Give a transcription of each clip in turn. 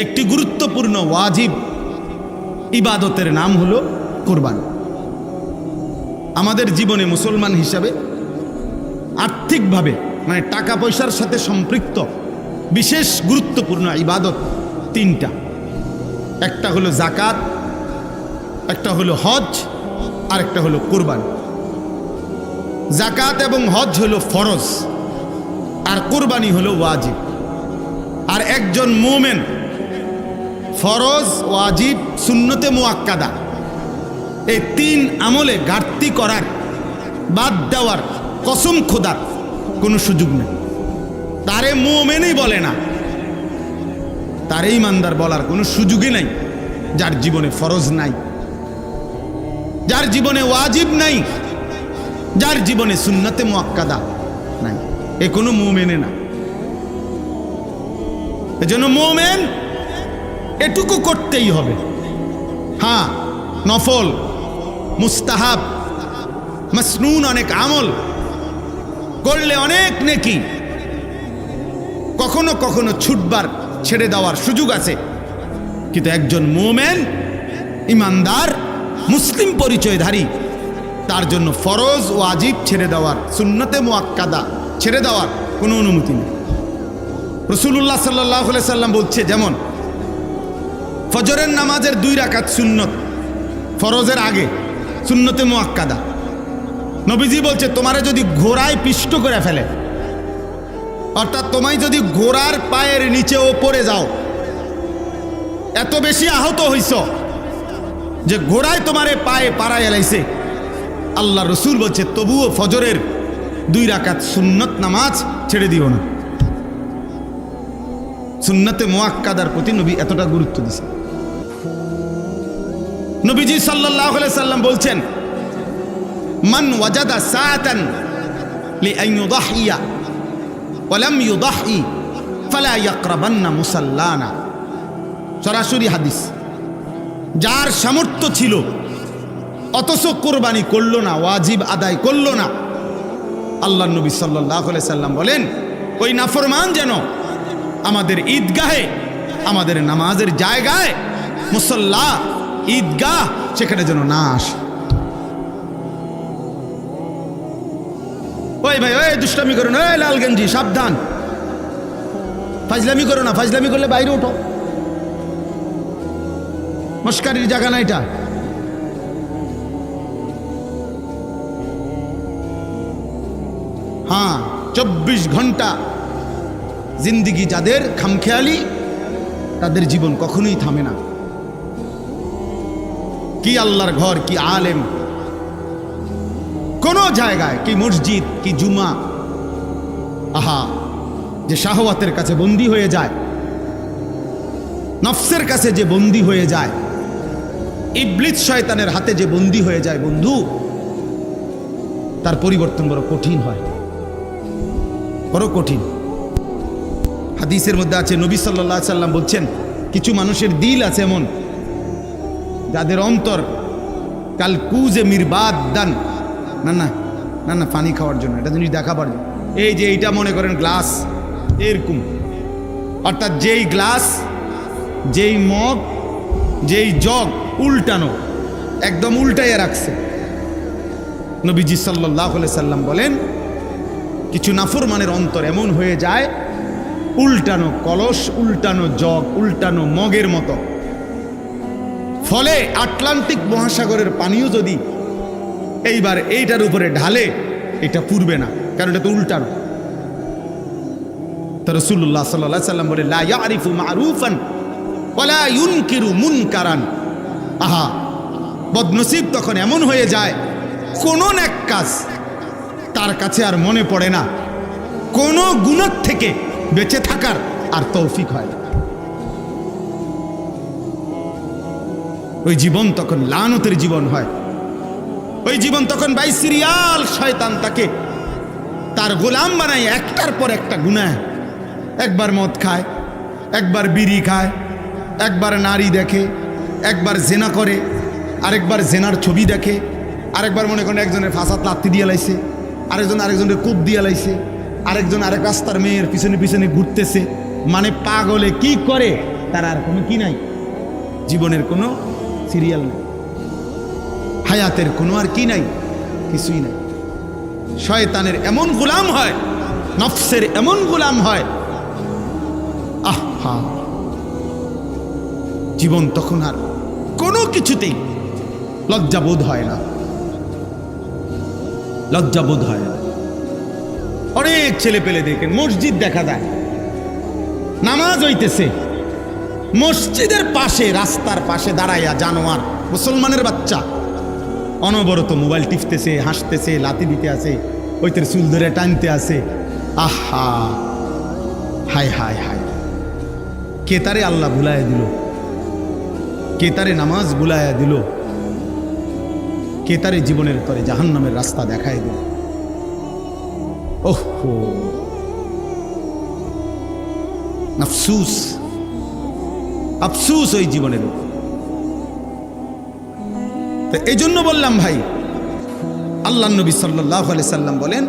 একটি গুরুত্বপূর্ণ ওয়াজিব ইবাদতের নাম হলো কুরবানি। আমাদের জীবনে মুসলমান হিসাবে আর্থিকভাবে মানে টাকা পয়সার সাথে সম্পৃক্ত বিশেষ গুরুত্বপূর্ণ ইবাদত তিনটা। একটা হলো যাকাত, একটা হলো হজ, আর একটা হলো কুরবানি। যাকাত এবং হজ হলো ফরজ, আর কুরবানি হলো ওয়াজিব। আর একজন মুমিন ফরজ, ওয়াজিব, সুন্নতে মুআক্কাদা এই তিন আমলে ঘাটতি করার, বাদ দেওয়ার কসম খোদার কোনো সুযোগ নেই। তারে মুমিনই বলে না, তারে ইমানদার বলার কোনো সুযোগই নাই যার জীবনে ফরজ নাই, যার জীবনে ওয়াজিব নাই, যার জীবনে সুন্নতে মুআক্কাদা নাই। এ কোনো মুমিনে না। এজন্য মুমিন এটুকু করতেই হবে। হ্যাঁ, নফল, মুস্তাহাব, মাসনুন অনেক আমল করলে অনেক নেকি, কখনো কখনো ছুটবার, ছেড়ে দেওয়ার সুযোগ আছে। কিন্তু একজন মুমিন, ইমানদার, মুসলিম পরিচয়ধারী, তার জন্য ফরজ, ওয়াজিব ছেড়ে দেওয়ার, সুন্নতে মুআক্কাদা ছেড়ে দেওয়ার কোনো অনুমতি নেই। রাসূলুল্লাহ সাল্লাল্লাহু আলাইহি সাল্লাম বলছে, যেমন ফজরের নামাজের 2 রাকাত সুন্নত ফরজের আগে, সুন্নতে মুআক্কাদা। নবীজি বলছে, তোমারে যদি ঘোড়ায় পিষ্ট করে ফেলে, অর্থাৎ তোমায় যদি ঘোড়ার পায়ের নিচে পড়ে যাও, এত বেশি আহত হইছ যে ঘোড়ায় তোমারে পায়ে পাড়ায় এলাইছে, আল্লাহ রসুল বলছে তবুও ফজরের 2 রাকাত সুন্নত নামাজ ছেড়ে দিও না। সুন্নতে মুআক্কাদার প্রতি নবী এতটা গুরুত্ব দিয়েছে। নবীজি সাল্লাল্লাহু আলাইহি সাল্লাম বলছেন, মান ওয়াজাদা সাআতান লিআন ইউদাহিয়া ওয়া লাম ইউদাহি ফালা ইয়াকরাবান্না মুসাল্লানা। সরাসরি হাদিস। যার সামর্থ্য ছিল অথচ কোরবানি করলো না, ওয়াজিব আদায় করলো না, আল্লাহর নবী সাল্লাল্লাহু আলাইহি সাল্লাম বলেন ওই নাফরমান যেন আমাদের ঈদগাহে, আমাদের নামাজের জায়গায়, মুসল্লা, ঈদগাহ, সেখানে যেন না আসে। ওই ভাই, ওই দুষ্টামি করো না, ওই লাল গেঞ্জি, সাবধান, ফাজলামি করো না, ফাজলামি করলে বাইরে ওঠো, মস্কারির জায়গা না এটা। হ্যাঁ, 24 ঘন্টা জিন্দিগি যাদের খামখেয়ালি, তাদের জীবন কখনোই থামে না। কি আল্লাহর ঘর, কি আলেম, কোন জায়গায়, কি মসজিদ, কি জুমা, আহা, যে শাহওয়াতের কাছে বন্দী হয়ে যায়, নফসের কাছে যে বন্দী হয়ে যায়, ইবলিস শয়তানের হাতে যে বন্দী হয়ে যায়, বন্ধু, তার পরিবর্তন বড় কঠিন হয়, বড় কঠিন। হাদিসের মধ্যে আছে, নবী সাল্লাল্লাহু আলাইহি সাল্লাম বলছেন, কিছু মানুষের দিল আছে এমন, যাদের অন্তর কাল কুজে মিরবাদ দান, না না না না, পানি খাওয়ার জন্য, এটা জিনিস দেখাবার জন্য। এই যে এইটা মনে করেন গ্লাস, এরকম, অর্থাৎ যেই গ্লাস, যেই মগ, যেই জগ উল্টানো, একদম উল্টাইয়া রাখছে। নবীজি সাল্লাল্লাহু আলাইহি সাল্লাম বলেন, কিছু নাফরমানের অন্তর এমন হয়ে যায়, উল্টানো কলস, উল্টানো জগ, উল্টানো মগের মতো। ফলে আটলান্টিক মহাসাগরের পানিও যদি এইবার এইটার উপরে ঢালে, এটা পুরবে না, কারণ এটা তো উল্টানো। তো রাসূলুল্লাহ সাল্লাল্লাহু আলাইহি সাল্লাম বলে, লা ইয়ারিফু মারুফান ওয়া লা ইউনকিরু মুনকারান। আহা, বদনসিব তখন এমন হয়ে যায়, কোন নেক কাজ তার কাছে আর মনে পড়ে না, কোন গুনাহ থেকে বেঁচে থাকার আর তৌফিক হয় না। ওই জীবন তখন লানতের জীবন হয়। ওই জীবন তখন বাইসিরিয়াল শয়তান তাকে তার গোলাম বানায়, একটার পর একটা গুনাহ। একবার মদ খায়, একবার বিড়ি খায়, একবার নারী দেখে, একবার জেনা করে, আরেকবার জেনার ছবি দেখে, আরেকবার মনে করেন একজনের ফাঁসাত লাত্তি দিয়ে লাইছে, আরেকজনের কূপ দিয়ে লাইছে, আরেকজন আরেক রাস্তার মেয়ের পিছনে পিছনে ঘুরতেছে, মানে পাগলে কি করে তার আর কোনো কি নাই, জীবনের কোনো সিরিয়াল নাই, হায়াতের কোনো আর কি নাই, কিছুই নাই। শয়তানের এমন গোলাম হয়, নফসের এমন গোলাম হয়, আহা, জীবন তখন আর কোনো কিছুতেই লজ্জাবোধ হয় না, লজ্জাবোধ হয় না। অনেক ছেলে পেলে দেখেন, মসজিদ দেখা যায়, নামাজ হইতেছে, মসজিদের পাশে রাস্তার পাশে দাঁড়াইয়া জানোয়ার মুসলমানের বাচ্চা অনবরত মোবাইল টিপতেছে, হাসতেছে, লাথি দিতে আছে, ওইতের চুল ধরে টানতে আছে। আহা, হায় হায় হায়, কে তারে আল্লাহ ভুলাইয়া দিল, কে তারে নামাজ ভুলাইয়া দিল, কে তারে জীবনের তরে জাহান্নামের রাস্তা দেখায় দিল। ওহো, আফসুস, আফসুস ওই জীবনের। এই জন্য বললাম ভাই, আল্লাহ নবী সাল্লাল্লাহু আলাইহি সাল্লাম বলেন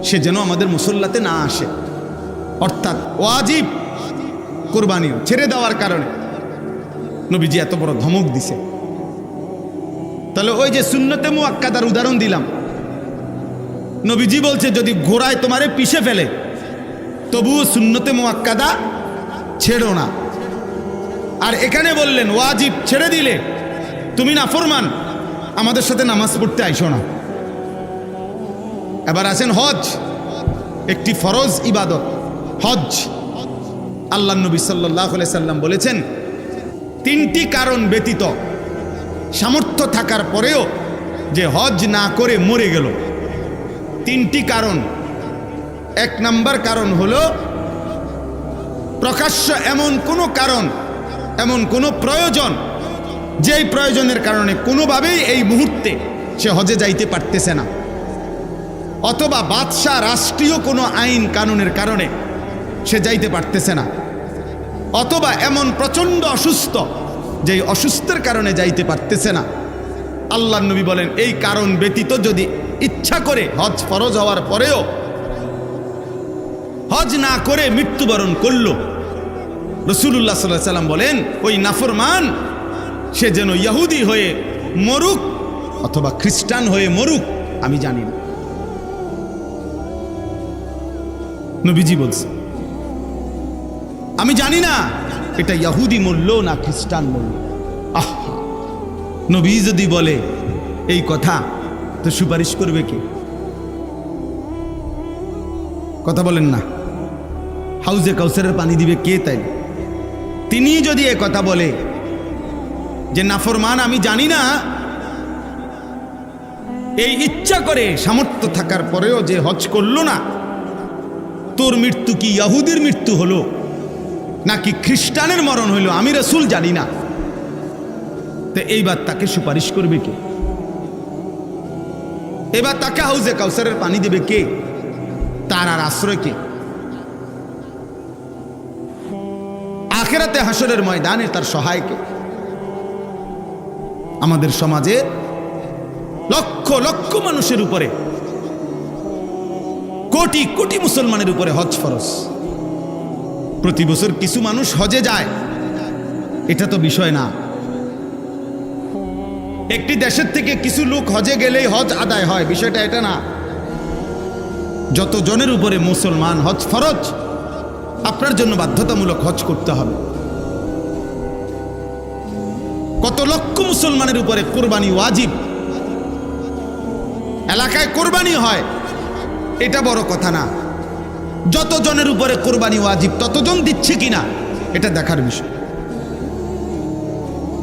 সে যেন আমাদের মুসল্লাতে না আসে, অর্থাৎ ওয়াজিব কুরবানি ছেড়ে দেওয়ার কারণে নবীজি এত বড় ধমক দিছে। তাহলে ওই যে সুন্নতে মুআক্কাদার উদাহরণ দিলাম, নবীজি বলছে যদি ঘোড়ায় তোমারে পিষে ফেলে তবুও সুন্নতে মুআক্কাদা ছেড়ো না। আর এখানে বললেন ওয়াজিব ছেড়ে দিলে তুমি নাফরমান, আমাদের সাথে নামাজ পড়তে আইসো না। এবার আসেন হজ, একটি ফরজ ইবাদত হজ। আল্লাহ নবী সাল্লাল্লাহু আলাইহি সাল্লাম বলেছেন তিনটি কারণ ব্যতীত সামর্থ্য থাকার পরেও যে হজ না করে মরে গেল, তিনটি কারণ। এক নাম্বার কারণ হলো প্রকাশ্য এমন কোনো কারণ, এমন কোনো প্রয়োজন, যেই প্রয়োজনের কারণে কোনোভাবেই এই মুহূর্তে সে হজে যাইতে পারতেছে না, অথবা বাদশাহ রাষ্ট্রীয় কোনো আইন কানুনের কারণে সে যাইতে পারতেছে না, অথবা এমন প্রচণ্ড অসুস্থ যেই অসুস্থের কারণে যাইতে পারতেছে না। আল্লাহ নবী বলেন এই কারণ ব্যতীত যদি ইচ্ছা করে হজ ফরজ হওয়ার পরেও হজ না করে মৃত্যুবরণ করল, রাসূলুল্লাহ সাল্লাল্লাহু আলাইহি সাল্লাম বলেন ওই নাফরমান সে যেন ইহুদি হয়ে মরুক অথবা খ্রিস্টান হয়ে মরুক, আমি জানি না। নবীজি বলছে আমি জানি না এটা ইহুদি মরল না খ্রিস্টান মরল। আহা, নবী যদি বলে এই কথা তো সুপারিশ করবে কে? কথা বলেন না, হাউজে কাউসারের পানি দিবে কে? তাই তিনি যদি এ কথা বলে যে নাফরমান আমি জানি না, এই ইচ্ছা করে সামর্থ্য থাকার পরেও যে হজ করলো না, তোর মৃত্যু কি ইহুদির মৃত্যু হলো নাকি খ্রিস্টানের মরণ হইল, আমি রাসূল জানি না, তো এইবার তাকে সুপারিশ করবে কে? এবার তাকে হাউজে কাউসারের পানি দেবে কে? তার আর আশ্রয় কে? আখিরাতে হাসরের ময়দানে তার সহায় কে? আমাদের সমাজে লক্ষ লক্ষ মানুষের উপরে, কোটি কোটি মুসলমানের উপরে হজ ফরজ। প্রতি বছর কিছু মানুষ হজে যায়, এটা তো বিষয় না। একটি দেশের থেকে কিছু লোক হজে গেলেই হজ আদায় হয়, বিষয়টা এটা না। যত জনের উপরে মুসলমান হজ ফরজ, আপনার জন্য বাধ্যতামূলক হজ করতে হবে। কত লক্ষ মুসলমানের উপরে কোরবানি ওয়াজিব, এলাকায় কোরবানি হয়, এটা বড় কথা না। যত জনের উপরে কোরবানি ওয়াজিব ততজন দিচ্ছে কিনা এটা দেখার বিষয়,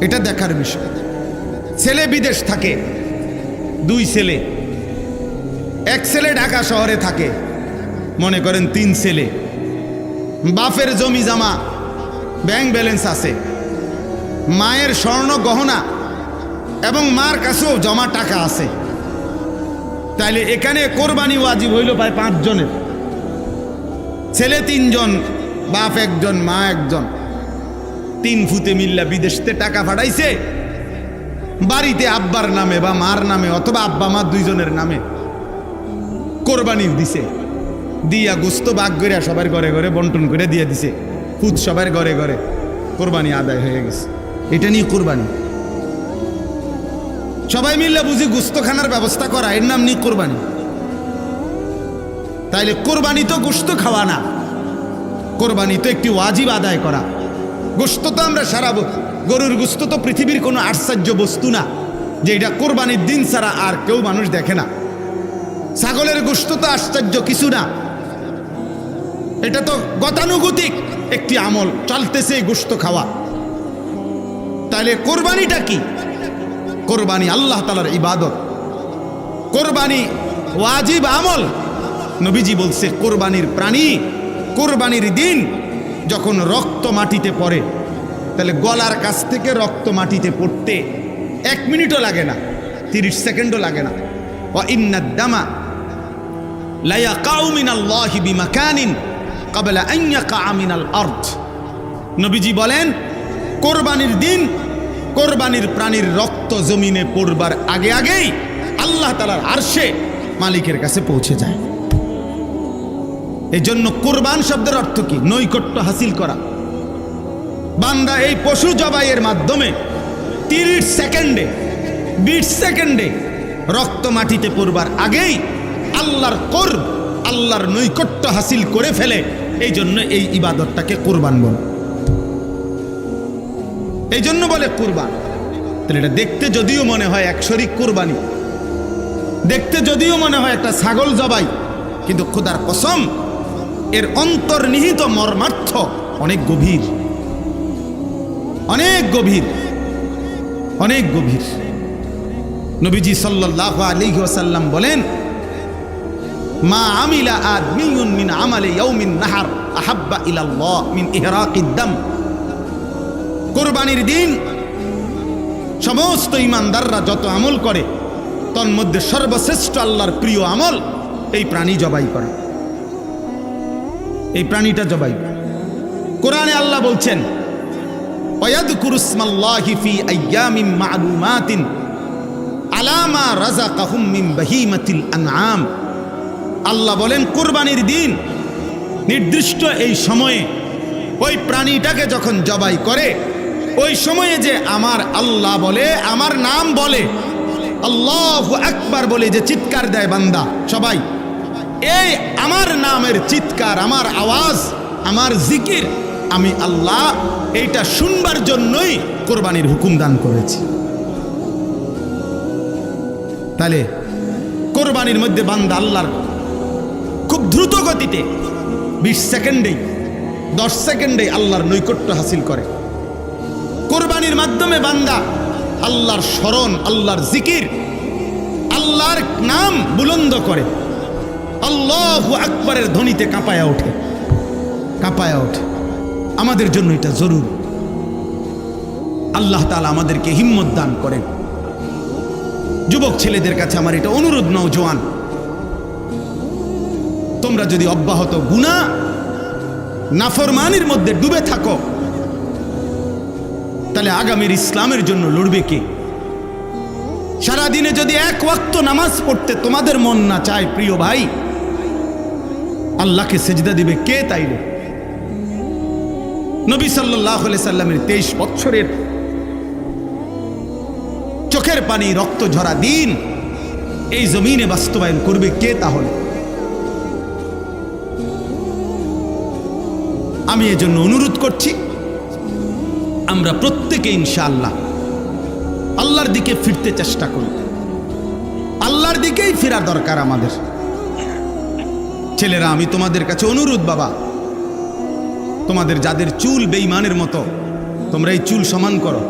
এটা দেখার বিষয়। ছেলে বিদেশ থাকে, দুই ছেলে, এক ছেলে ঢাকা শহরে থাকে, মনে করেন তিন ছেলে, বাপের জমি জমা ব্যাংক ব্যালেন্স আছে, মায়ের স্বর্ণ গহনা এবং মার কাছেও জমা টাকা আছে, তাইলে এখানে কোরবানি ওয়াজিব হইল প্রায় 5 জনের। ছেলে 3 জন, বাপ 1 জন, মা 1 জন, 3 ফুতে মিল্লা বিদেশতে টাকা পাঠাইছে, বাড়িতে আব্বার নামে বা মার নামে অথবা আব্বা মা 2 জনের নামে কোরবানি দিছে। দিয়া গোস্ত ভাগ করে সবার ঘরে ঘরে বন্টন করে দিয়ে দিছে, খুদ সবার ঘরে ঘরে, কোরবানি আদায় হয়ে গেছে। এটা নিয়ে কোরবানি, সবাই মিললে বুঝি গোস্ত খানার ব্যবস্থা করা, এর নাম নিয়ে কোরবানি। তাইলে কোরবানি তো গোস্ত খাওয়া না, কোরবানি তো একটি ওয়াজিব আদায় করা। গোস্ত তো আমরা সারা, গরুর গোস্ত তো পৃথিবীর কোনো আশ্চর্য বস্তু না যে এটা কোরবানির দিন ছাড়া আর কেউ মানুষ দেখে না। ছাগলের গোস্ত তো আশ্চর্য কিছু না, এটা তো গতানুগতিক একটি আমল, চলতেছে গোস্ত খাওয়া। তাহলে কোরবানিটা কি? কোরবানি আল্লাহ তাআলার ইবাদত, কোরবানি ওয়াজিব আমল। নবীজি বলছে কোরবানির প্রাণী কোরবানির দিন যখন রক্ত মাটিতে পড়ে, তাহলে গলার কাছ থেকে রক্ত মাটিতে পড়তে 1 মিনিটও লাগে না, 30 সেকেন্ডও লাগে না। ওয়া ইন্নাদ দামা লা ইয়াকাউ মিনাল্লাহি বিমাকানিন ক্বাবলা আন ইয়াকা মিনাল আরদ। নবীজি বলেন কোরবানির দিন কোরবানির প্রাণীর রক্ত জমিনে পড়বার আগে আগেই আল্লাহ তাআলার আরশে মালিকের কাছে পৌঁছে যায়। এই জন্য কোরবান শব্দের অর্থ কি? নৈকট্য হাসিল করা। বান্দা এই পশু জবাইয়ের মাধ্যমে 30 সেকেন্ডে 20 সেকেন্ডে রক্ত মাটিতে পড়বার আগেই আল্লাহর কোরব, আল্লাহর নৈকট্য হাসিল করে ফেলে। এই জন্য এই ইবাদতটাকে কোরবান বলে, এই জন্য বলে কোরবান। তাহলে এটা দেখতে যদিও মনে হয় এক শরীক কোরবানি, দেখতে যদিও মনে হয় একটা ছাগল জবাই, কিন্তু খোদার কসম এর অন্তর্নিহিত মর্মার্থ অনেক গভীর, অনেক গভীর, অনেক গভীর। নবীজি সাল্লাল্লাহু আলাইহি ওয়াসাল্লাম বলেন মা আমিলা আদমিয়ুন মিন আমালি ইয়াউমিন নাহার আহাব্বা ইলাল্লাহ মিন ইহরাকিদ দাম। কোরবানির দিন সমস্ত ঈমানদাররা যত আমল করে তার মধ্যে সর্বশ্রেষ্ঠ আল্লাহর প্রিয় আমল এই প্রাণী জবাই করা, এই প্রাণীটা জবাই। কোরআনে আল্লাহ বলছেন ওয়ায়াযকুরুসমাল্লাহি ফি আইয়ামিন মা'লুমাতিন আলা মা রাযাকাহুম মিন বাহিমাতিল আনআম। আল্লাহ বলেন কোরবানির দিন নির্দিষ্ট এই সময়ে ওই প্রাণীটাকে যখন জবাই করে, ওই সময়ে যে আমার আল্লাহ বলে, আমার নাম বলে, আল্লাহু আকবার বলে যে চিৎকার দেয় বান্দা সবাই, এই আমার নামের চিৎকার, আমার আওয়াজ, আমার জিকির আমি আল্লাহ এইটা শুনবার জন্যই কোরবানির হুকুম দান করেছি। তাহলে কোরবানির মধ্যে বান্দা আল্লাহর খুব দ্রুত গতিতে 20 সেকেন্ডেই 10 সেকেন্ডেই আল্লাহর নৈকট্য হাসিল করে। কোরবানির মাধ্যমে বান্দা আল্লাহর স্মরণ, আল্লাহর জিকির, আল্লাহর নাম বুলন্দ করে, আল্লাহু আকবারের ধ্বনিতে কাঁপায়া ওঠে, কাঁপায়া ওঠে। আমাদের জন্য এটা জরুরি। আল্লাহ তাআলা আমাদেরকে হিম্মত দান করেন। যুবক ছেলেদের কাছে আমার এটা অনুরোধ, নওজোয়ান, তোমরা যদি অব্যাহত গুনাহ নাফরমানির মধ্যে ডুবে থাকো, তাহলে আগামীর ইসলামের জন্য লড়বে কে? সারাদিনে যদি 1 ওয়াক্ত নামাজ পড়তে তোমাদের মন না চায় প্রিয় ভাই, আল্লাহকে সেজদা দিবে কে? তাইলে নবী সাল্লাল্লাহু আলাইহি সাল্লামের 23 বছরের চোখের পানি রক্ত ঝরা দিন এই জমিনে বাস্তবায়ন করবে কে? তাহলে আমি এজন্য অনুরোধ করছি, আমরা প্রত্যেকে ইনশাআল্লাহ আল্লাহর দিকে ফিরতে চেষ্টা করি। আল্লাহর দিকেই ফেরা দরকার আমাদের। ছেলেরা, আমি তোমাদের কাছে অনুরোধ, বাবা, তোমাদের যাদের চুল বেঈমানের মতো, তোমরা এই চুল সমান করো।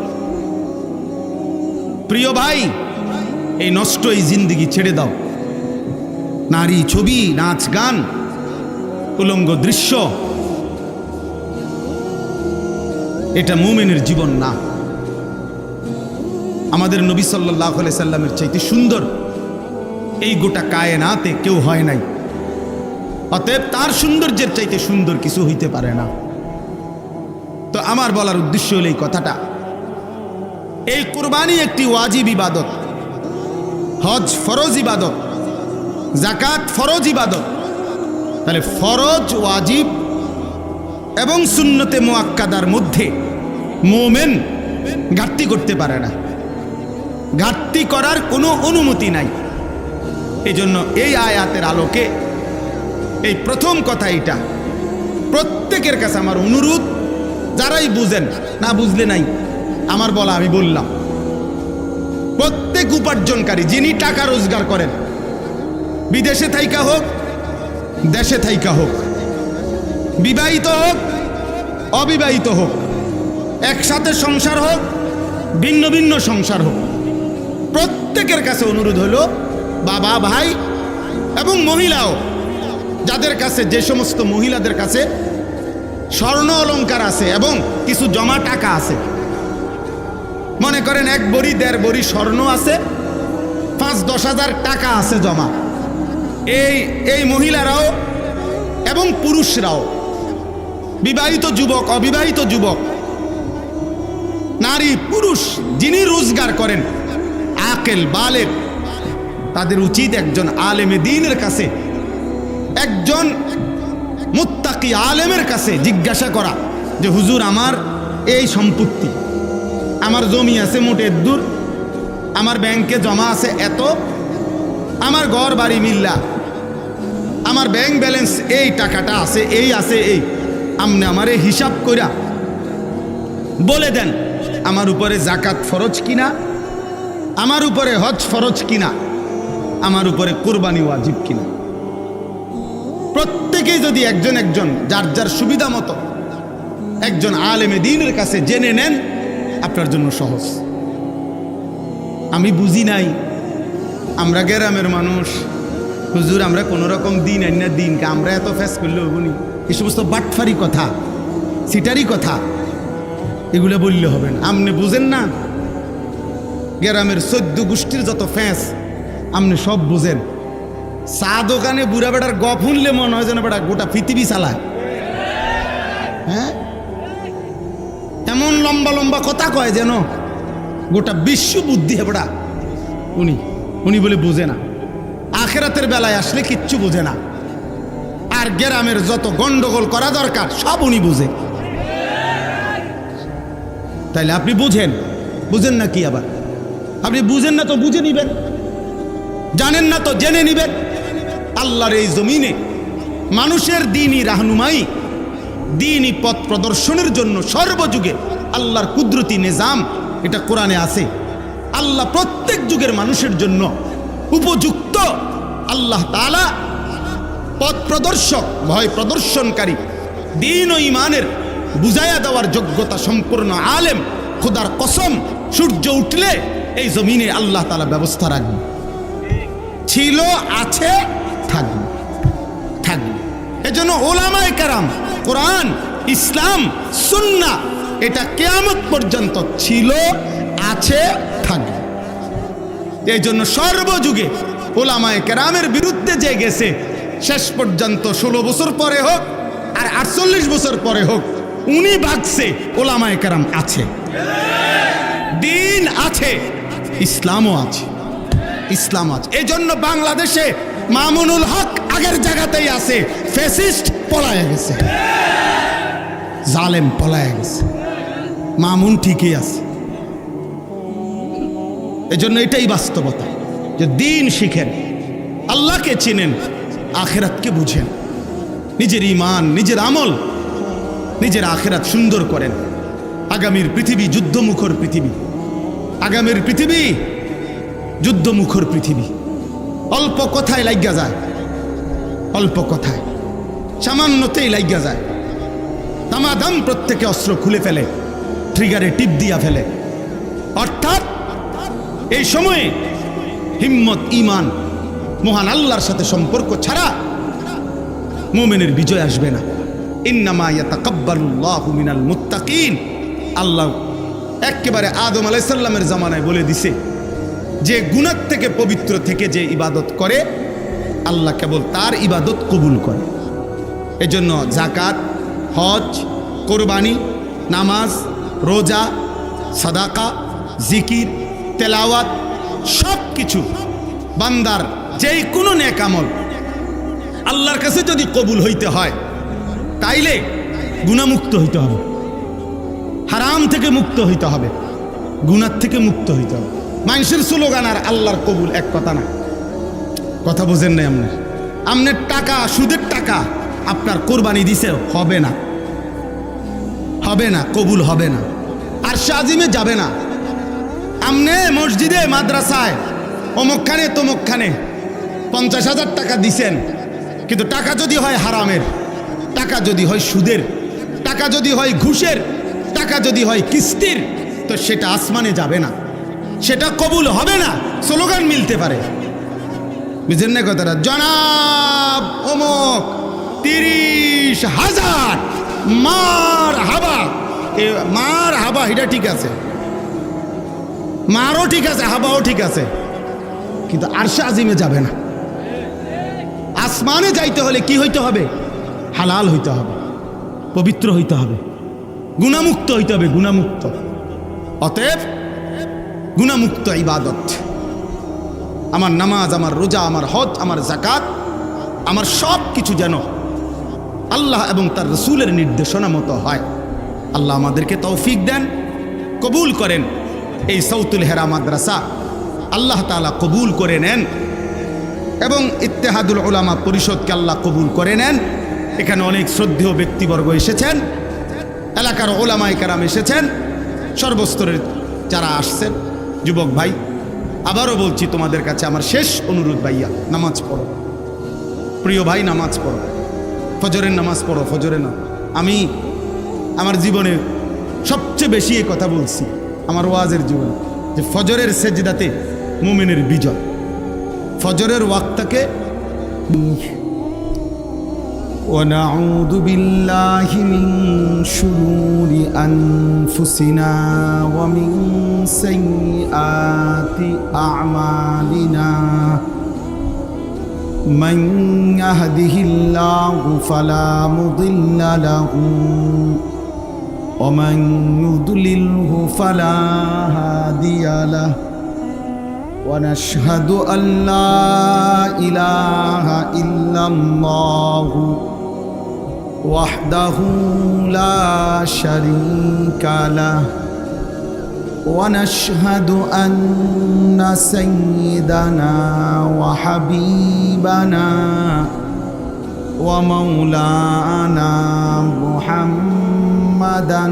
প্রিয় ভাই, এই নষ্ট এই জিন্দেগি ছেড়ে দাও। নারী, ছবি, নাচ, গান, উলঙ্গ দৃশ্য, এটা মুমিনের জীবন না। আমাদের নবী সাল্লাল্লাহু আলাইহি সাল্লামের চাইতে সুন্দর এই গোটা কায়নাতে কেউ হয় নাই। অতএব তার সৌন্দর্যের চাইতে সুন্দর কিছু হইতে পারে না। তো আমার বলার উদ্দেশ্য হলো এই কথাটা, এই কুরবানি একটি ওয়াজিব ইবাদত, হজ ফরজ ইবাদত, যাকাত ফরজ ইবাদত, তাহলে ফরজ, ওয়াজিব এবং সুন্নতে মুআক্কাদার মধ্যে মোমেন ঘাটতি করতে পারে না, ঘাটতি করার কোনো অনুমতি নাই। এই জন্য এই আয়াতের আলোকে এই প্রথম কথা, এটা প্রত্যেকের কাছে আমার অনুরোধ, যারাই বুঝেন, না বুঝলে নাই, আমার বলা আমি বললাম, প্রত্যেক উপার্জনকারী যিনি টাকা রোজগার করেন, বিদেশে থাইকা হোক, দেশে থাইকা হোক, বিবাহিত হোক, অবিবাহিত হোক, একসাথে সংসার হোক, ভিন্ন ভিন্ন সংসার হোক, প্রত্যেকের কাছে অনুরোধ হলো, বাবা, ভাই এবং মহিলাও, যাদের কাছে, যে সমস্ত মহিলাদের কাছে স্বর্ণ অলংকার আছে এবং কিছু জমা টাকা আছে, মনে করেন 1 বড়ি 1.5 বড়ি স্বর্ণ আছে, 5-10 হাজার টাকা আছে জমা, এই মহিলারাও এবং পুরুষরাও, বিবাহিত যুবক, অবিবাহিত যুবক, নারী পুরুষ যিনি রোজগার করেন, আকেল বালেগ, তাদের উচিত একজন আলেমে দ্বীনের কাছে, একজন মুত্তাকি আলেমের কাছে জিজ্ঞাসা করা যে হুজুর, আমার এই সম্পত্তি, আমার জমি আছে মোটে দূর, আমার ব্যাংকে জমা আছে এত, আমার ঘর বাড়ি মিল্লা, আমার ব্যাংক ব্যালেন্স এই টাকাটা আছে, এই আছে, এই আমনে আমারে হিসাব কইরা বলে দেন, আমার উপরে জাকাত ফরজ কিনা, আমার উপরে হজ ফরজ কিনা, আমার উপরে কুরবানি ওয়াজিব কিনা। প্রত্যেকেই যদি একজন একজন যার যার সুবিধা মতো একজন আলেমে দ্বীনের কাছে জেনে নেন, আপনার জন্য সহজ। আমি বুঝি নাই, আমরা গ্রামের মানুষ, হুজুর আমরা কোনো রকম দিন আইনা দিনকে আমরা এত ফেস করলে হবনি, এই সমস্ত বাটফারি কথা, সিটারি কথা, এগুলো বললে হবে না। আপনি বুঝেন না, গ্রামের 14 গোষ্ঠীর যত ফ্যাঁস আপনি সব বুঝেন। চা দোকানে বুড়া বেটার গপ শুনলে মনে হয় যেন বেটা গোটা পৃথিবী চালায়। হ্যাঁ, এমন লম্বা লম্বা কথা কয় যেন গোটা বিশ্ব বুদ্ধি হেবড়া। উনি বলে বুঝে না, আখেরাতের বেলায় আসলে কিচ্ছু বুঝে না। আর গ্রামের যত গন্ডগোল করা দরকার সব উনি বুঝে। তাইলে আপনি বুঝেন না কি? আবার আপনি বুঝেন না তো বুঝে নিবেন, জানেন না তো জেনে নিবেন। আল্লাহর এই জমিনে মানুষের দ্বীনি রাহনুমাই, দ্বীনি পথ প্রদর্শনের জন্য সর্বযুগে আল্লাহর কুদরতি নিজাম, এটা কোরআনে আছে। আল্লাহ প্রত্যেক যুগের মানুষের জন্য উপযুক্ত আল্লাহ তাআলা পথ প্রদর্শক, ভয় প্রদর্শনকারী, দ্বীন ও ঈমানের বুঝাইয়া দেওয়ার যোগ্যতা সম্পূর্ণ আলেম। খোদার কসম, সূর্য উঠলে এই জমিনে আল্লাহ তাআলা ব্যবস্থা রাখবে, ছিল, আছে, থাকবে। এজন্য ওলামায়ে কেরাম, কোরআন, ইসলাম, সুন্নাহ এটা কিয়ামত পর্যন্ত ছিল, আছে, থাকবে। এই জন্য সর্বযুগে ওলামায়ে কেরামের বিরুদ্ধে যে গেছে, শেষ পর্যন্ত 16 বছর পরে হোক আর 48 বছর পরে হোক, উনি ভাগছে, ওলামায়ে কেরাম আছে, দ্বীন আছে, ইসলামও আছে, এই জন্য বাংলাদেশে মামুনুল হক আগের জায়গাতেই আছে, ফ্যাসিস্ট পলায় গেছে, জালেম পলায় গেছে, মামুন ঠিকই আছে। এই জন্য এটাই বাস্তবতা যে দ্বীন শিখেন, আল্লাহকে চিনেন, আখেরাতকে বুঝেন, নিজের ঈমান, নিজের আমল, নিজের আখেরাত সুন্দর করেন। আগামীর পৃথিবী যুদ্ধমুখর পৃথিবী, আগামীর পৃথিবী যুদ্ধমুখর পৃথিবী। অল্প কথায় লাগিয়া যায়, অল্প কথায় সামান্যতেই লাগিয়া যায়, দামাদাম প্রত্যেকে অস্ত্র খুলে ফেলে, ট্রিগারে টিপ দিয়া ফেলে। অর্থাৎ এই সময়ে হিম্মত, ঈমান, মহান আল্লাহর সাথে সম্পর্ক ছাড়া মুমিনের বিজয় আসবে না। ইন্নামা ইয়াতাকাব্বালুল্লাহু মিনাল মুত্তাকিন। আল্লাহ একেবারে আদম আলাইহিস সালামের জামানায় বলে দিছে যে গুনাহ থেকে পবিত্র থেকে যে ইবাদত করে, আল্লাহ কেবল তার ইবাদত কবুল করে। এজন্য যাকাত, হজ, কোরবানি, নামাজ, রোজা, সাদাকা, জিকির, তেলাওয়াত সব কিছু বান্দার যেই কোনো নেক আমল আল্লাহর কাছে যদি কবুল হইতে হয় তাইলে গুনাহমুক্ত হইতে হবে, হারাম থেকে মুক্ত হইতে হবে, গুনাহ থেকে মুক্ত হইতে হবে। মানুষের স্লোগান আর আল্লাহর কবুল এক কথা না। কথা বোঝেন নাই আপনার? আপনার টাকা, সুদের টাকা আপনার কোরবানি দিছে, হবে না, হবে না, কবুল হবে না, আর শাজিমে যাবে না। আমনে মসজিদে মাদ্রাসায় অমুকখানে তমুকখানে 50,000 টাকা দিছেন, কিন্তু টাকা যদি হয় হারামের, টাকা যদি হয় সুদের, টাকা যদি হয় ঘুষের, টাকা যদি হয় কিস্তির, তো সেটা আসমানে যাবে না, সেটা কবুল হবে না। স্লোগান মিলতে পারে, বুঝেন না কথাটা? জনাব অমুক 30,000 মার হাবা, মার হাবা এটা ঠিক আছে, মারও ঠিক আছে, হাবাও ঠিক আছে, কিন্তু আরশে আজিমে যাবে না। আসমানে যাইতে হলে কি হইতে হবে? হালাল হইতে হবে, পবিত্র হইতে হবে, গুনাহমুক্ত হইতে হবে, গুনাহমুক্ত। অতএব গুনাহমুক্ত ইবাদত, আমার নামাজ, আমার রোজা, আমার হজ, আমার যাকাত, আমার সব কিছু যেন আল্লাহ এবং তার রসুলের নির্দেশনা মতো হয়। আল্লাহ আমাদেরকে তৌফিক দেন, কবুল করেন। এই সাউতুল হেরা মাদ্রাসা আল্লাহ তাআলা কবুল করে নেন এবং ইত্তেহাদুল উলামা পরিষদকে আল্লাহ কবুল করে নেন। এখানে অনেক শ্রদ্ধেয় ব্যক্তিবর্গ এসেছেন, এলাকার ওলামায়ে কেরাম এসেছেন, সর্বস্তরের যারা আসছেন, যুবক ভাই, আবারও বলছি তোমাদের কাছে আমার শেষ অনুরোধ, ভাইয়া নামাজ পড়ো, প্রিয় ভাই নামাজ পড়ো, ফজরের নামাজ পড়ো, ফজরের না। আমি আমার জীবনে সবচেয়ে বেশি এই কথা বলছি আমার ওয়াজের জীবনে, যে ফজরের সেজদাতে মুমিনের বিজয়, ফজরের ওয়াক্তকে। ونعوذ بالله من شرور أنفسنا ومن سيئات أعمالنا من يهده الله فلا مضل له ومن يضلله فلا هادي له ونشهد أن لا إله إلا الله وحده لا شريك له ونشهد أن سيدنا وحبيبنا ومولانا محمدا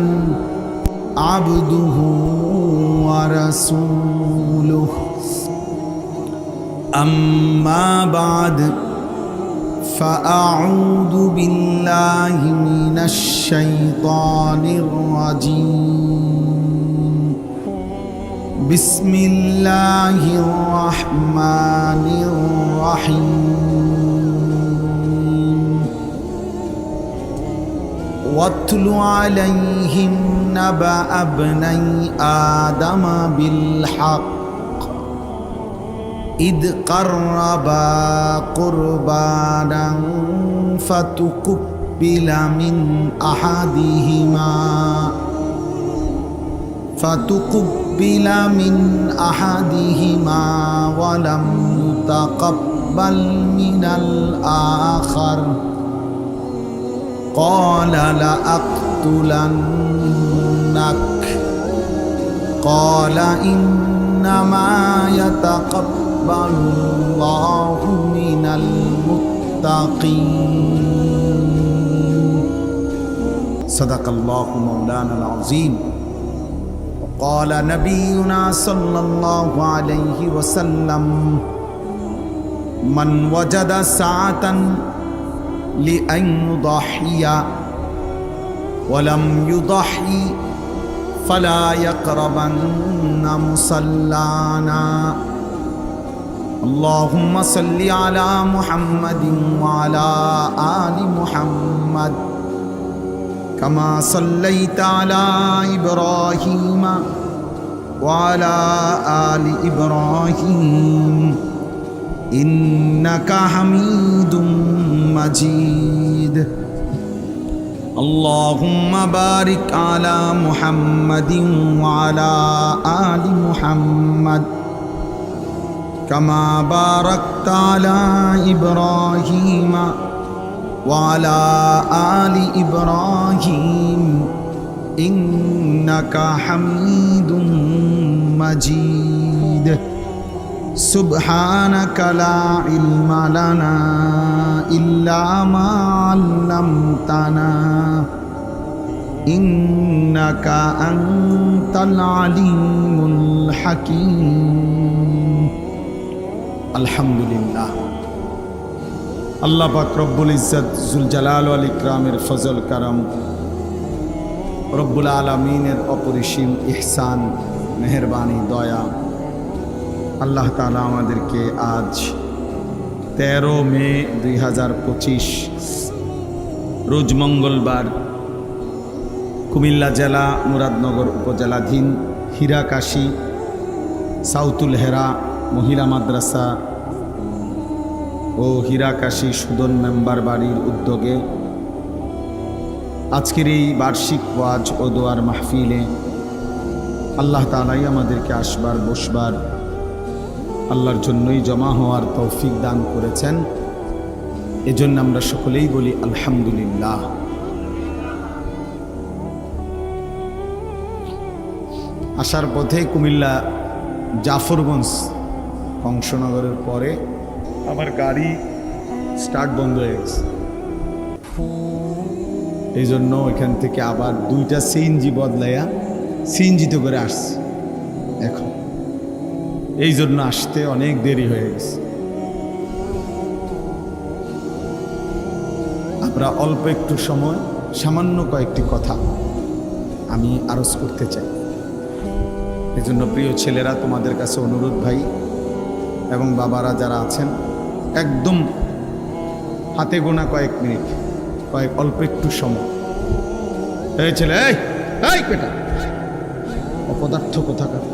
عبده ورسوله أما بعد فأعوذ بالله من الشيطان الرجيم بسم الله الرحمن الرحيم واتل عليهم نبأ ابني آدم بالحق إذ قربا قربانا فتقبل من أحدهما ولم يتقبل من الآخر قال لأقتلنك قال إنما يتقبل الله من المتقين صدق الله مولانا العظيم وقال نبينا صلى الله عليه وسلم من وجد ساعة لأن يضحي ولم يضحي فلا يقربن مصلانا اللهم صل على محمد وعلى آل محمد كما صليت على إبراهيم وعلى آل إبراهيم إنك حميد مجيد اللهم بارك على محمد وعلى آل محمد কামা বারাকতা আলা ইব্রাহিম ওয়া আলা আলি ইব্রাহিম ইন্নাকা হামিদুম মাজিদ সুবহানাকা লা ইলমা লানা ইল্লা মা আল্লামতানা ইন্নাকা আনতাল আলিমুল হাকীম। আলহামদুলিল্লাহ। আল্লাহ পাক রব্বুল ইজ্জত জুল জালাল ওয়াল ইকরামের ফজল কারাম, রব্বুল আলামিনের অপরিসীম ইহসান, মেহেরবানি, দয়া, আল্লাহ তাআলা আমাদেরকে আজ 13 মে 2025 রোজ মঙ্গলবার কুমিল্লা জেলা মুরাদনগর উপজেলাধীন হীরাকাশী সাউতুল হেরা মহিলা মাদ্রাসা ও হীরাকাশী সুদন মেম্বার বাড়ির উদ্যোগে আজকের এই বার্ষিক ওয়াজ ও দোয়ার মাহফিলে আল্লাহ তাআলাই আমাদেরকে আসবার বসবার, আল্লাহর জন্যই জমা হওয়ার তৌফিক দান করেছেন। এজন্য আমরা সকলেই বলি আলহামদুলিল্লাহ। আসার পথে কুমিল্লা জাফরগঞ্জ কংসনগরের পরে আমার গাড়ি স্টার্ট বন্ধ হয়ে গেছে, এই জন্য এখান থেকে আবার 2টা সিএনজি বদলাইয়া সিএনজিতে করে আসছি এখন, এই জন্য আসতে অনেক দেরি হয়ে গেছে। আমরা অল্প একটু সময় সামান্য কয়েকটি কথা আমি আরজ করতে চাই। এই জন্য প্রিয় ছেলেরা, তোমাদের কাছে অনুরোধ ভাই এবং বাবারা যারা আছেন, একদম হাতে গোনা কয়েক মিনিট, অল্প একটু সময়। এই ছেলে, এই পেটা অপদার্থ কোথাকার,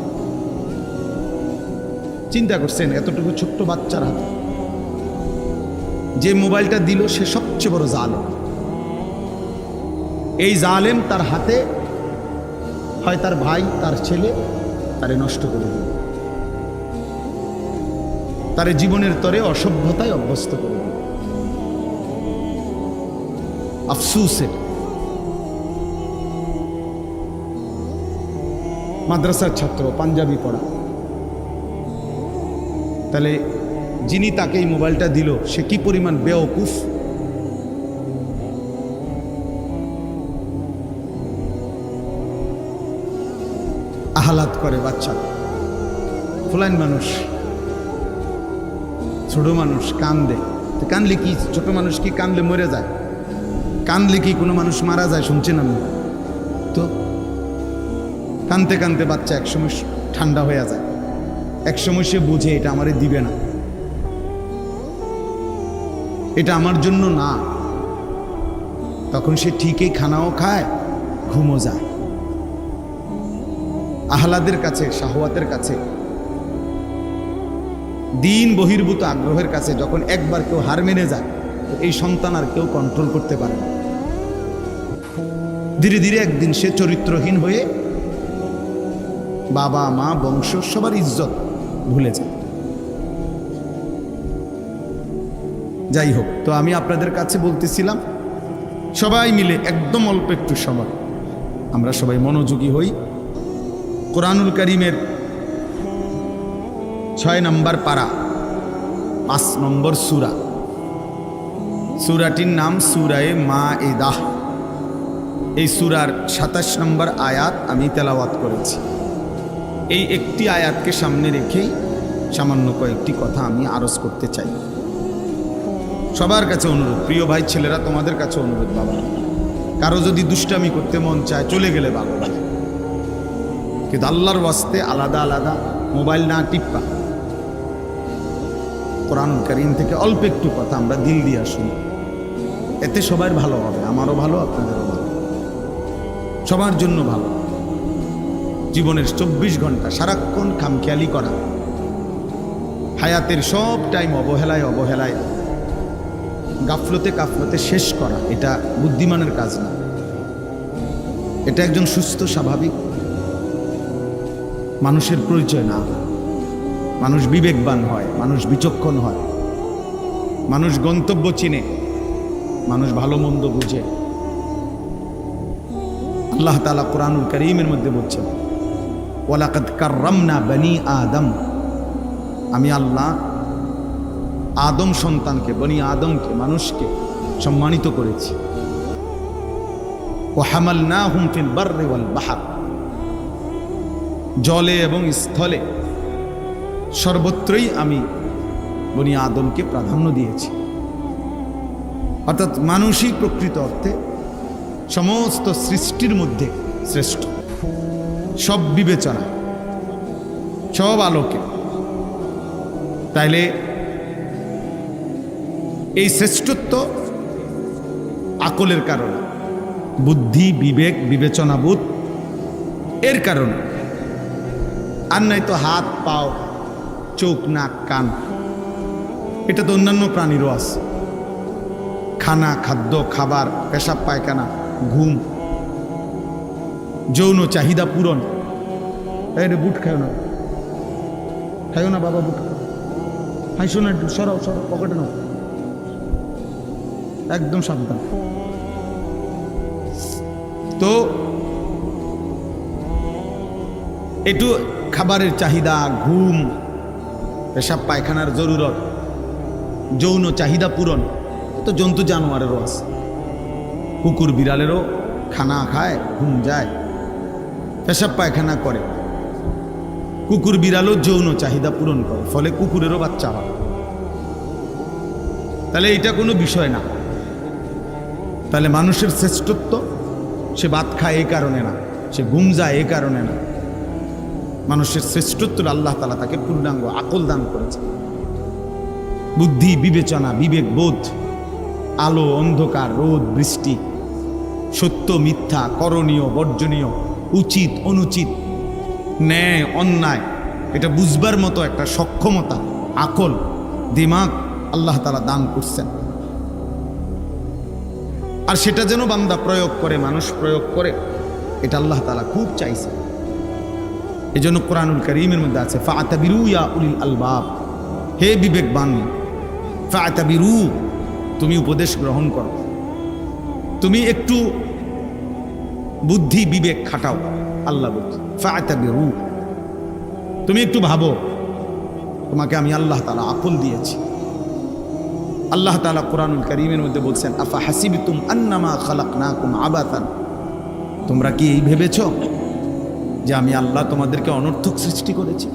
চিন্তা করছেন এতটুকু ছোট্ট বাচ্চার হাতে যে মোবাইলটা দিল সে সবচেয়ে বড় জালেম। এই জালেম তার হাতে হয় তার ভাই, তার ছেলে তারে নষ্ট করে দিল, তারে জীবনের তরে অসভ্যতায় অভ্যস্ত করে দিল। আফসুসের মাদ্রাসার ছাত্র, পাঞ্জাবি পড়া, তাহলে যিনি তাকে এই মোবাইলটা দিল সে কি পরিমাণ বেওকুফ। আহ্লাদ করে বাচ্চা, ফুলাইন মানুষ, ছোট মানুষ কান্দে। কানলে কি ছোট মানুষ কি কানলে মরে যায়? কানলে কি কোনো মানুষ মারা যায়? শুনছেন আমি তো? কানতে কানতে বাচ্চা একসময় ঠান্ডা হয়ে যায়, একসময় সে বুঝে এটা আমারে দিবে না, এটা আমার জন্য না। তখন সে ঠিকই খানাও খায়, ঘুমও যায়। আহ্লাদের কাছে, শাহওয়াতের কাছে, দিন বহির্ভূত আগ্রহের কাছে যখন একবার কেউ হার মেনে যায়, তো এই সন্তান আর কেউ কন্ট্রোল করতে পারে না। ধীরে ধীরে একদিন সে চরিত্রহীন হয়ে বাবা মা বংশ সবার ইজ্জত ভুলে যায়। যাই হোক, তো আমি আপনাদের কাছে বলতেছিলাম, সবাই মিলে একদম অল্প একটু সময় আমরা সবাই মনোযোগী হই। কোরআনুল কারীমের 6 নম্বর পারা 5 নম্বর সূরা, সূরাটির নাম সূরায়ে মায়েদাহ। এই সূরার 27 নম্বর আয়াত আমি তেলাওয়াত করেছি। এই একটি আয়াতকে সামনে রেখেই সামান্য কয়েকটি কথা আমি আরজ করতে চাই। সবার কাছে অনুরোধ, প্রিয় ভাই ছেলেরা, তোমাদের কাছে অনুরোধ, বাবা কারো যদি দুষ্টামি করতে মন চায় চলে গেলে ভালো লাগে, কিন্তু আল্লাহর ওয়াস্তে আলাদা আলাদা মোবাইল না টিপ্পা, কোরআনুল কারীম থেকে অল্প একটু কথা আমরা দিল দিয়ে শুনি, এতে সবার ভালো হবে, আমারও ভালো, আপনাদেরও ভালো, সবার জন্য ভালো। জীবনের 24 ঘন্টা সারাক্ষণ খামখেয়ালি করা, হায়াতের সব টাইম অবহেলায় অবহেলায় গাফলতে কাফলতে শেষ করা, এটা বুদ্ধিমানের কাজ না। এটা একজন সুস্থ স্বাভাবিক মানুষের পরিচয় না। মানুষ বিবেকবান হয়, মানুষ বিচক্ষণ হয়, মানুষ গন্তব্য চিনে, মানুষ ভালো মন্দ বুঝে। আল্লাহ তাআলা কুরআনুল কারীমের মধ্যে বলছেন, ওয়ালাকাদ কাররামনা বনি আদম, আমি আল্লাহ আদম সন্তানকে, বনি আদমকে, মানুষকে সম্মানিত করেছি। ওয়া হামালনাহুম ফিল বাররি ওয়াল বাহর, জলে এবং স্থলে সর্বত্রই আমি বনি আদমকে প্রাধান্য দিয়েছি। অর্থাৎ মানুষই প্রকৃত অর্থে সমস্ত সৃষ্টির মধ্যে শ্রেষ্ঠ, সব বিবেচনা, সব আলোকে। তাইলে এই শ্রেষ্ঠত্ব আকলের কারণে, বুদ্ধি, বিবেক, বিবেচনাবোধ এর কারণে। আর নাই তো হাত, পাও, চোখ, নাক, কান, এটা তো অন্যান্য প্রাণীরও আছে। খানা, খাদ্য, খাবার, পেশাব পায়খানা, ঘুম, যৌন চাহিদা পূরণ। এটা বুট খাও না, খাইও না বাবা, বুট খাও, হাইসো না, সরাও সরাও, পকেটে নাও, একদম সাবধান। তো একটু খাবারের চাহিদা, ঘুম, পেশাব পায়খানার জরুরত, যৌন চাহিদা পূরণ তো জন্তু জানোয়ারেরও আছে। কুকুর বিড়ালেরও খানা খায়, ঘুম যায়, পেশাব পায়খানা করে। কুকুর বিড়ালও যৌন চাহিদা পূরণ করে, ফলে কুকুরেরও বাচ্চা হয়। তাহলে এটা কোনো বিষয় না। তাহলে মানুষের শ্রেষ্ঠত্ব, সে ভাত খায় এই কারণে না, সে ঘুম যায় এই কারণে না। মানুষের শ্রেষ্ঠত্ব আল্লাহ তাআলা তাকে পূর্ণাঙ্গ আকল দান করেছে। বুদ্ধি, বিবেচনা, বিবেক, বোধ, আলো, অন্ধকার, রোদ, বৃষ্টি, সত্য, মিথ্যা, করণীয়, বর্জনীয়, উচিত, অনুচিত, ন্যায়, অন্যায়, এটা বুঝবার মতো একটা সক্ষমতা, আকল, দিমাগ আল্লাহ তাআলা দান করছেন। আর সেটা যেন বান্দা প্রয়োগ করে, মানুষ প্রয়োগ করে, এটা আল্লাহ তাআলা খুব চাইছে। এই জন্য কোরআনুল কারীমের মধ্যে আছে, ফাআতাবিরু ইয়া উলিল আলবাব, হে বিবেকবান, ফাআতাবিরু, তুমি উপদেশ গ্রহণ করো, তুমি একটু বুদ্ধি বিবেক খাটাও। আল্লাহ বলছে ফাআতাবিরু, তুমি একটু ভাবো, তোমাকে আমি আল্লাহ তাআলা আকল দিয়েছি। আল্লাহ তাআলা কোরআনুল কারীমের মধ্যে বলছেন, আফা হাসিবতুম আন্নামা খালাকনাকুম আবাতান, তোমরা কি এই ভেবেছো যে আমি আল্লাহ তোমাদেরকে অনর্থক সৃষ্টি করেছি?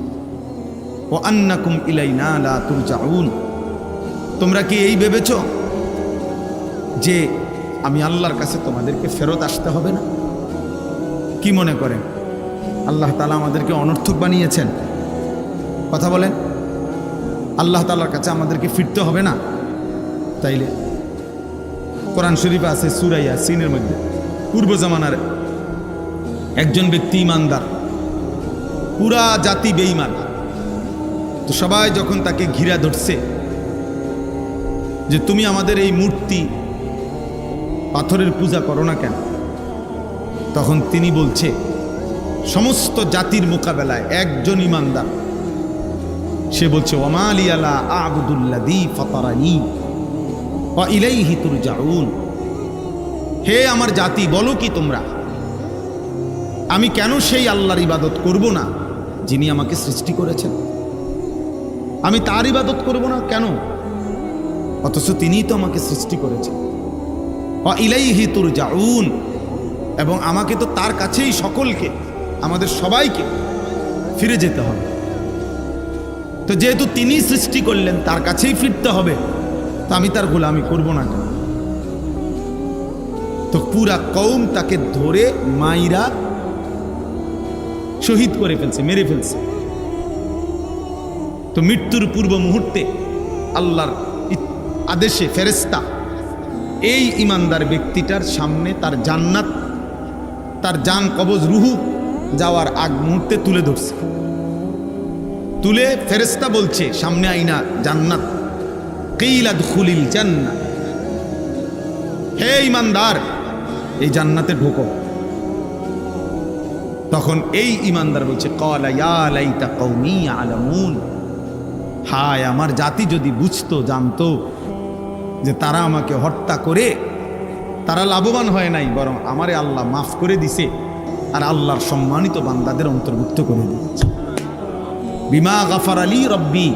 ও আন্নাকুম ইলাইনা লা তুরজাউন, তোমরা কি এই ভেবেছো যে আমি আল্লাহর কাছে তোমাদেরকে ফেরত আসতে হবে না? কি মনে করেন আল্লাহ তাআলা আমাদেরকে অনর্থক বানিয়েছেন? কথা বলেন, আল্লাহ তাআলার কাছে আমাদেরকে ফিরতে হবে না? তাইলে কোরআন শরীফে আছে সূরা ইয়াসিনের মধ্যে, পূর্ব জামানার একজন ব্যক্তি ইমানদার, পুরা জাতি বেঈমান, তো সবাই যখন তাকে ঘিরা ধরছে যে তুমি আমাদের এই মূর্তি পাথরের পূজা করো না কেন, তখন তিনি বলছে, সমস্ত জাতির মোকাবেলায় একজন ইমানদার, সে বলছে, ওয়ামা লিয়া লা আ'বুদুল্লাযী ফাতারানী ওয়া ইলাইহি তুরজাউন, হে আমার জাতি, বলো কি তোমরা, আমি কেন সেই আল্লাহর ইবাদত করব না যিনি আমাকে সৃষ্টি করেছেন? আমি তার ইবাদত করব না কেন, অথচ তিনিই তো আমাকে সৃষ্টি করেছেন। ওয়া ইলাইহি তুরজাউন, এবং আমাকে তো তার কাছেই সকলকে, আমাদের সবাইকে ফিরে যেতে হবে। তো যেহেতু তিনি সৃষ্টি করলেন, তার কাছেই ফিরতে হবে, তো আমি তার গোলামি করব না কেন? তো পুরা কওম তাকে ধরে মাইরা শহীদ করে ফেলছে, মেরে ফেলছে। তো মৃত্যুর পূর্ব মুহূর্তে আল্লাহর আদেশে ফেরেশতা এই ইমানদার ব্যক্তিটার সামনে তার জান্নাত, তার জান কবজ, রুহু যাওয়ার আগ মুহূর্তে তুলে ধরছে। তুলে ফেরেশতা বলছে সামনে আইনা জান্নাত, কিলা দুখুলিল জান্নাত, হে ইমানদার, এই জান্নাতে ঢোকো। তখন এই ইমানদার বলছে, ক্বালা ইয়া লাইতা কওমি ইয়ালামুন, হায় আমার জাতি যদি বুঝতো, জানতো যে তারা আমাকে হত্যা করে তারা লাভবান হয় নাই, বরং আমারে আল্লাহ মাফ করে দিছে আর আল্লাহর সম্মানিত বান্দাদের অন্তর্ভুক্ত করে দিয়েছে। বিমা গাফার আলী রব্বি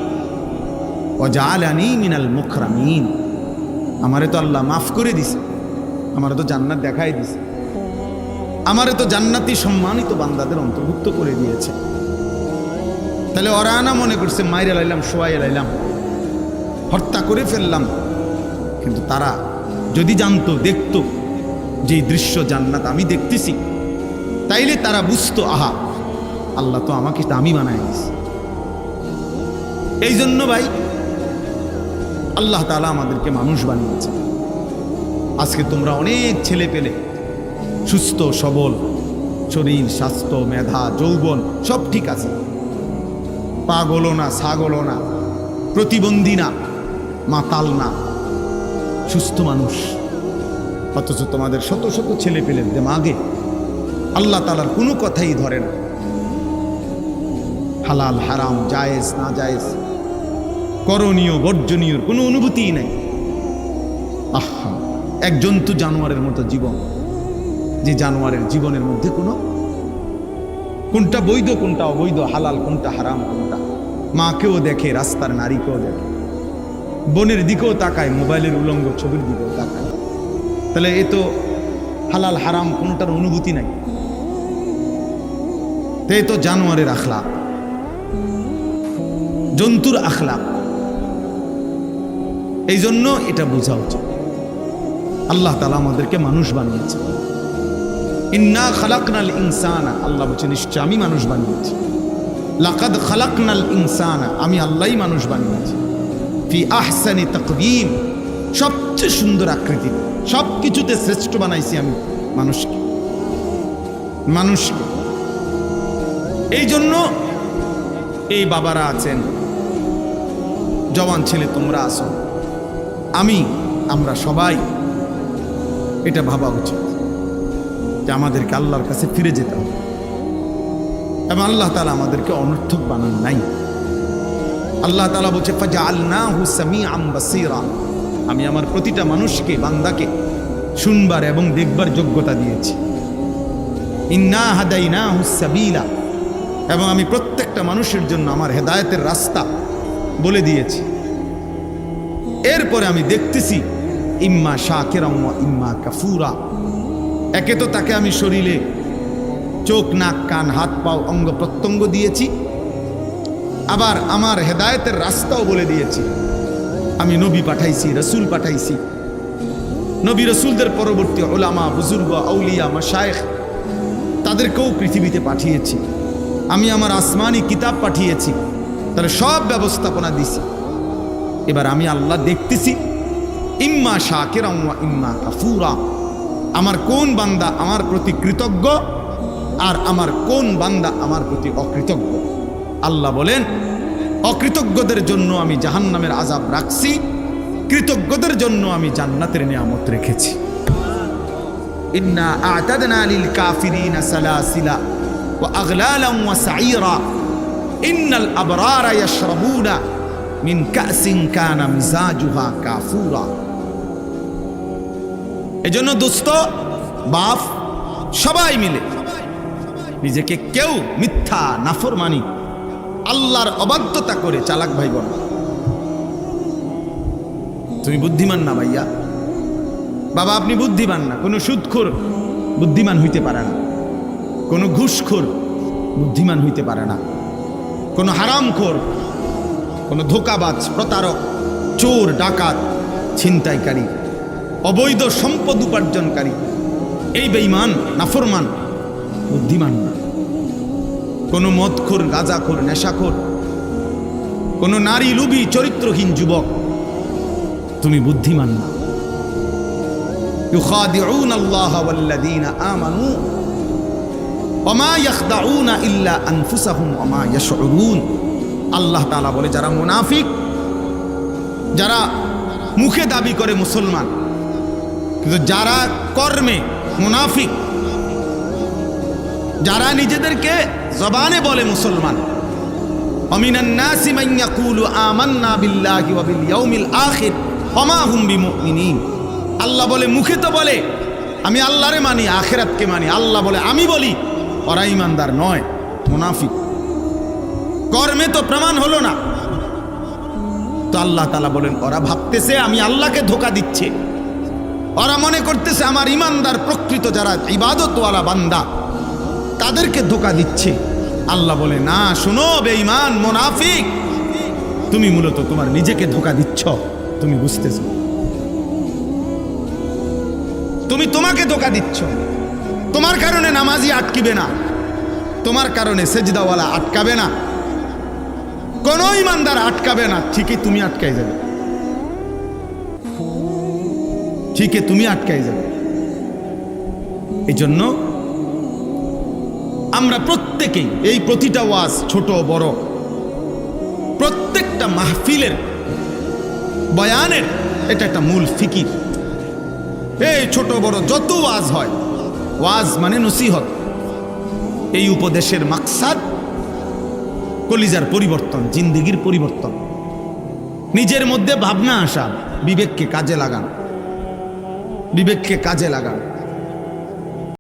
ও জাআলানি মিনাল মুকরামিন, আমারে তো আল্লাহ মাফ করে দিছে, আমারে তো জান্নাত দেখাই দিছে, আমারে তো জান্নাতি সম্মানিত বান্দাদের অন্তর্ভুক্ত করে দিয়েছে। তাহলে ওরা না মনে করছে মাইরে লাইলাম, শোয়াই লাইলাম, হত্যা করে ফেললাম, কিন্তু তারা যদি জানতো, দেখতো যে দৃশ্য জান্নাত আমি দেখতেছি, তাইলে তারা বুঝতো আহা আল্লাহ তো আমাকে দামি বানায় দিয়েছে। এই জন্য ভাই আল্লাহ তাআলা আমাদেরকে মানুষ বানিয়েছে। আজকে তোমরা অনেক ছেলে পেলে সুস্থ সবল, শরীর স্বাস্থ্য মেধা যৌবন সব ঠিক আছে, পাগলও না ছাগলও না, প্রতিবন্ধী না মাতাল না, সুস্থ মানুষ। অথচ তোমাদের শত শত ছেলে পেলের দেমাগে আল্লাহ তাআলার কোনো কথাই ধরে না, হালাল হারাম জায়েজ না জায়েজ, করণীয় বর্জনীয় কোনো অনুভূতিই নাই। আহা, এক জন্তু জানোয়ারের মতো জীবন, যে জানোয়ারের জীবনের মধ্যে কোনটা বৈধ কোনটা অবৈধ, হালাল কোনটা হারাম কোনটা, মাকেও দেখে রাস্তার নারীকেও দেখে, বনের দিকেও তাকায়, মোবাইলের উলঙ্গ ছবির দিকেও তাকায়। তাহলে এ তো হালাল হারাম কোনটার অনুভূতি নাই, এ তো জানোয়ারের আখলাক, জন্তুর আখলাক। এই জন্য এটা বোঝা উচিত আল্লাহ তাআলা আমাদেরকে মানুষ বানিয়েছে। ইন্না খালাকনাল ইনসানা, আল্লাহ বলছে নিশ্চয় আমি মানুষ বানিয়েছি। লাকাদ খালাকনাল ইনসানা, আমি আল্লাহই মানুষ বানিয়েছি। ফি আহসানি তাকবীম, সবচেয়ে সুন্দর আকৃতি, সব কিছুতে শ্রেষ্ঠ বানাইছি আমি মানুষকে। এই জন্য এই বাবারা আছেন, জওয়ান ছেলে তোমরা আছো, আমরা সবাই এটা ভাবা উচিত যে আমাদেরকে আল্লাহর কাছে ফিরে যেতে হবে এবং আল্লাহ তাআলা আমাদেরকে অনর্থক বানান নাই। আল্লাহ তাআলা বলছে ফাজআলনাহু সামিআন বাসীরা, আমি আমার প্রতিটা মানুষকে বান্দাকে শুনবার এবং দেখবার যোগ্যতা দিয়েছি। ইন্না হাদাইনাহুস সাবিলা, এবং আমি প্রত্যেকটা মানুষের জন্য আমার হেদায়েতের রাস্তা বলে দিয়েছি। এরপরে আমি দেখতেছি ইম্মা শাকিরান ওয়া ইম্মা কাফুরা, একে তো তাকে আমি শরীরে চোখ নাক কান হাত পাও অঙ্গ প্রত্যঙ্গ দিয়েছি, আবার আমার হেদায়েতের রাস্তাও বলে দিয়েছি। আমি নবী পাঠাইছি, রসুল পাঠাইছি, নবী রসুলদের পরবর্তী উলামা বুজুর্গ আউলিয়া মাশায়েখ তাদেরকেও পৃথিবীতে পাঠিয়েছি। আমি আমার আসমানি কিতাব পাঠিয়েছি, তাহলে সব ব্যবস্থাপনা দিছি। এবার আমি আল্লাহ দেখতেছি ইম্মা শাকিরান ওয়া ইম্মা কাফুরা, আমার কোন বান্দা আমার প্রতি কৃতজ্ঞ আর আমার কোন বান্দা আমার প্রতি অকৃতজ্ঞ। আল্লাহ বলেন অকৃতজ্ঞদের জন্য আমি জাহান্নামের আযাব রাখছি, কৃতজ্ঞদের জন্য আমি জান্নাতের নিয়ামত রেখেছি। ইন্না আ'তাদনা লিল কাফিরিনা সালাসিলা ওয়া আগলালান ওয়া সাঈরা ইন্নাল আবরারা ইয়াশরাবুনা মিন কাসিন কানা মিজাজুহা কাফুরা। এজন্য দোস্ত বাপ সবাই মিলে নিজেকে কেউ মিথ্যা নাফরমানি আল্লাহর অবাধ্যতা করে চালাক ভাই বোন। তুমি বুদ্ধিমান না ভাইয়া, বাবা আপনি বুদ্ধিমান না, কোনো সুদখোর বুদ্ধিমান হইতে পারে না, কোনো ঘুষখোর বুদ্ধিমান হইতে পারে না, কোনো হারামখোর, কোনো ধোঁকাবাজ প্রতারক চোর ডাকাত ছিনতাইকারী অবৈধ সম্পদ উপার্জনকারী এই বেঈমান নাফরমান বুদ্ধিমান না। কোনো মদখোর গাঁজাখোর নেশাখোর, কোনো নারী লুবী চরিত্রহীন যুবক তুমি বুদ্ধিমান না। ইউখাদিউনা আল্লাহ ওয়াল্লাযীনা আমানু ওয়া মা ইয়াখদাউনা ইল্লা আনফুসাহুম ওয়া মা ইয়াশউরুন। আল্লাহ তাআলা বলে যারা মুনাফিক, যারা মুখে দাবি করে মুসলমান কিন্তু যারা কর্মে মুনাফিক, যারা নিজেদেরকে জবানে বলে মুসলমান অমিনান নাসি মান ইয়াকুলু আমান্না বিল্লাহি ওয়া বিল ইয়াউমিল আখির ওয়া মা হুম বিমুমিনিন। আল্লাহ বলে, মুখে তো বলে আমি আল্লাহরে মানি, আখিরাতকে মানি। আল্লাহ বলে আমি বলি, ওরা ইমানদার নয়, মুনাফিক। কর্মে তো প্রমাণ হলো না। তো আল্লাহ তাআলা বলেন, ওরা ভাবতেছে আমি আল্লাহকে ধোঁকা দিচ্ছে, ওরা মনে করতেছে আমার ইমানদার প্রকৃত যারা ইবাদতওয়ালা বান্দা তাদেরকে ধোঁকা দিচ্ছে। আল্লাহ বলে, না শোনো বেঈমান মুনাফিক, তুমি মূলত তোমার নিজেকে ধোঁকা দিচ্ছ, তুমি বুঝতেছো। তুমি তোমাকে ধোঁকা দিচ্ছ। তোমার কারণে নামাজি আটকিবে না, তোমার কারণে সেজদাওয়ালা আটকাবে না, কোন ইমানদার আটকাবে না। ঠিকই তুমি আটকাই যাবে, ঠিকই তুমি আটকাই যাবে। এই জন্য আমরা প্রত্যেকেই এই প্রতিটা ওয়াজ, ছোট বড়, প্রত্যেকটা মাহফিলের বয়ানের এটা একটা মূল ফিকির। এই ছোট বড় যত ওয়াজ হয়, ওয়াজ মানে নসিহত। এই উপদেশের মাকসাদ কলিজার পরিবর্তন, জিন্দেগির পরিবর্তন, নিজের মধ্যে ভাবনা আসা, বিবেককে কাজে লাগান, বিবেককে কাজে লাগান।